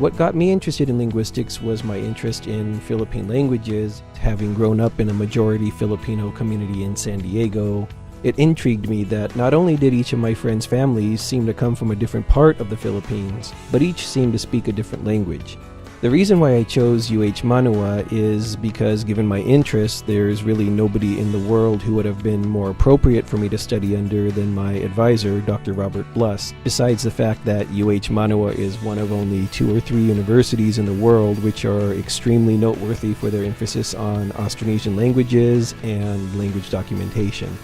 What got me interested in linguistics was my interest in Philippine languages. Having grown up in a majority Filipino community in San Diego, it intrigued me that not only did each of my friends' families seem to come from a different part of the Philippines, but each seemed to speak a different language. The reason why I chose UH Manoa is because, given my interests, there's really nobody in the world who would have been more appropriate for me to study under than my advisor, Dr. Robert Bluss. Besides the fact that UH Manoa is one of only 2 or 3 universities in the world which are extremely noteworthy for their emphasis on Austronesian languages and language documentation.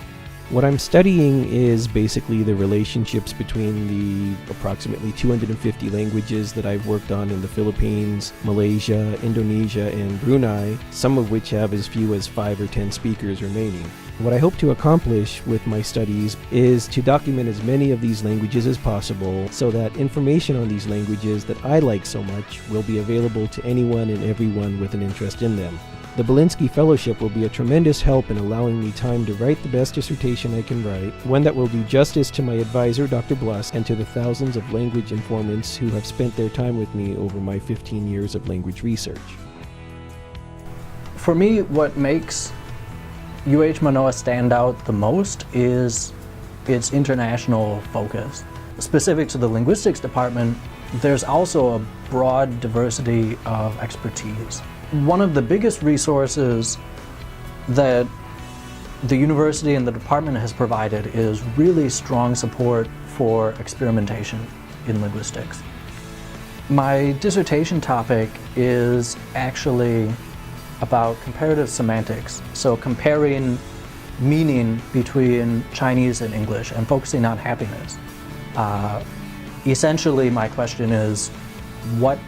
What I'm studying is basically the relationships between the approximately 250 languages that I've worked on in the Philippines, Malaysia, Indonesia, and Brunei, some of which have as few as 5 or 10 speakers remaining. What I hope to accomplish with my studies is to document as many of these languages as possible so that information on these languages that I like so much will be available to anyone and everyone with an interest in them. The Bilinski Fellowship will be a tremendous help in allowing me time to write the best dissertation I can write, one that will do justice to my advisor, Dr. Bluss, and to the thousands of language informants who have spent their time with me over my 15 years of language research. For me, what makes UH Manoa stand out the most is its international focus. Specific to the linguistics department, there's also a broad diversity of expertise. One of the biggest resources that the university and the department has provided is really strong support for experimentation in linguistics. My dissertation topic is actually about comparative semantics, so comparing meaning between Chinese and English and focusing on happiness. Essentially, my question is, what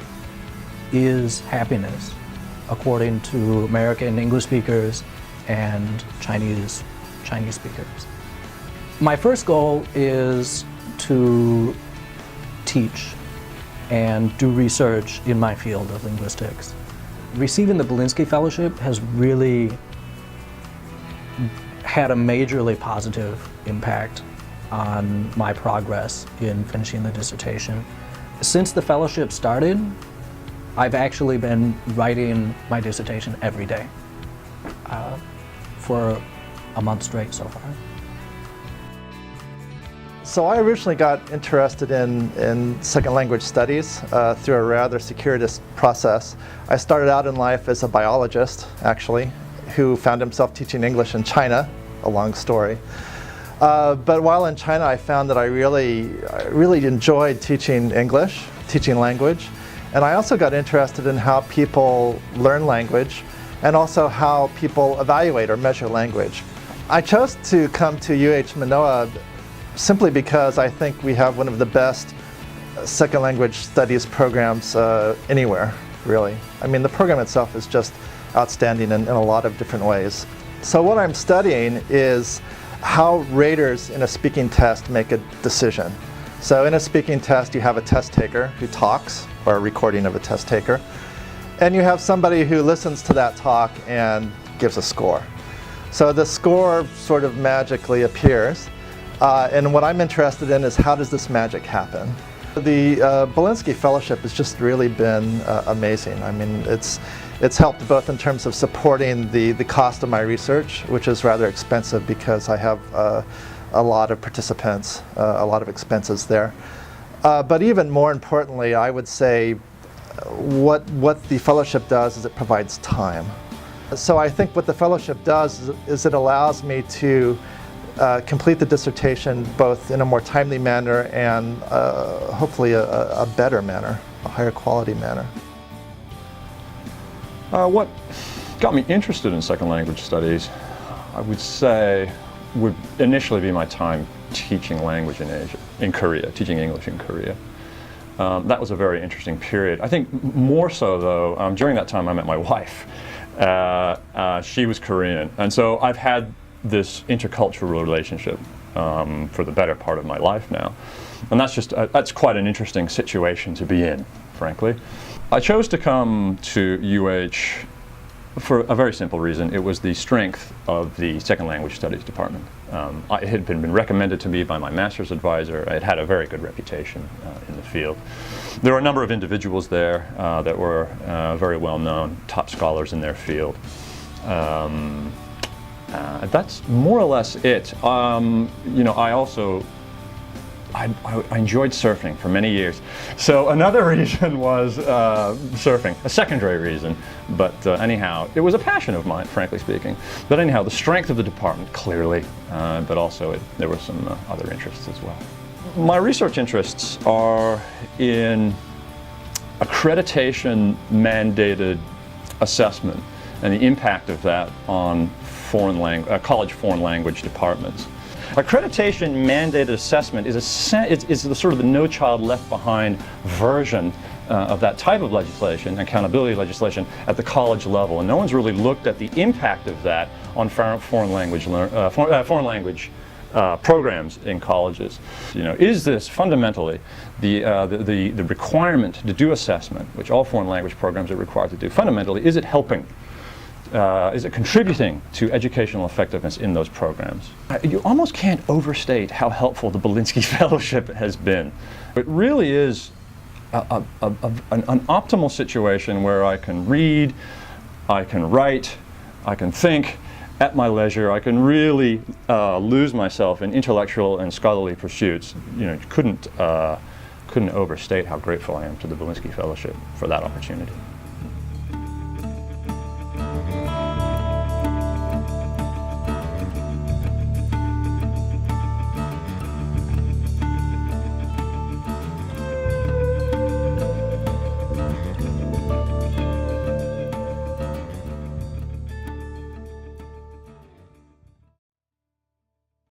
is happiness according to American English speakers and Chinese speakers? My first goal is to teach and do research in my field of linguistics. Receiving the Bilinski Fellowship has really had a majorly positive impact on my progress in finishing the dissertation. Since the fellowship started, I've actually been writing my dissertation every day for a month straight so far. So I originally got interested in second language studies through a rather circuitous process. I started out in life as a biologist, actually, who found himself teaching English in China, a long story. But while in China, I found that I really enjoyed teaching English, teaching language. And I also got interested in how people learn language and also how people evaluate or measure language. I chose to come to UH Manoa simply because I think we have one of the best second language studies programs anywhere, really. I mean, the program itself is just outstanding in a lot of different ways. So what I'm studying is how raters in a speaking test make a decision. So in a speaking test, you have a test taker who talks, or a recording of a test taker, and you have somebody who listens to that talk and gives a score. So the score sort of magically appears, and what I'm interested in is how does this magic happen? The Bilinski Fellowship has just really been amazing. I mean, it's helped both in terms of supporting the cost of my research, which is rather expensive because I have a lot of participants, a lot of expenses there. But even more importantly, I would say what the fellowship does is it provides time. So I think what the fellowship does is it allows me to complete the dissertation both in a more timely manner and hopefully a better manner, a higher quality manner. What got me interested in second language studies, I would say, would initially be my time teaching language in Asia, in Korea, teaching English in Korea. That was a very interesting period. I think more so, though, during that time I met my wife. She was Korean, and so I've had this intercultural relationship for the better part of my life now, and that's quite an interesting situation to be in, frankly. I chose to come to UH for a very simple reason. It was the strength of the Second Language Studies department. It had been recommended to me by my master's advisor. It had a very good reputation in the field. There were a number of individuals there that were very well known, top scholars in their field. That's more or less it. I enjoyed surfing for many years. So another reason was surfing, a secondary reason. But anyhow, it was a passion of mine, frankly speaking. But anyhow, the strength of the department, clearly, but also there were some other interests as well. My research interests are in accreditation-mandated assessment and the impact of that on college foreign language departments. Accreditation mandated assessment is the sort of the No Child Left Behind version of that type of legislation, accountability legislation, at the college level, and no one's really looked at the impact of that on foreign language programs in colleges. Is this fundamentally the requirement to do assessment, which all foreign language programs are required to do? Fundamentally, is it helping? Is it contributing to educational effectiveness in those programs? You almost can't overstate how helpful the Bilinski Fellowship has been. It really is an optimal situation where I can read, I can write, I can think at my leisure. I can really lose myself in intellectual and scholarly pursuits. Couldn't overstate how grateful I am to the Bilinski Fellowship for that opportunity.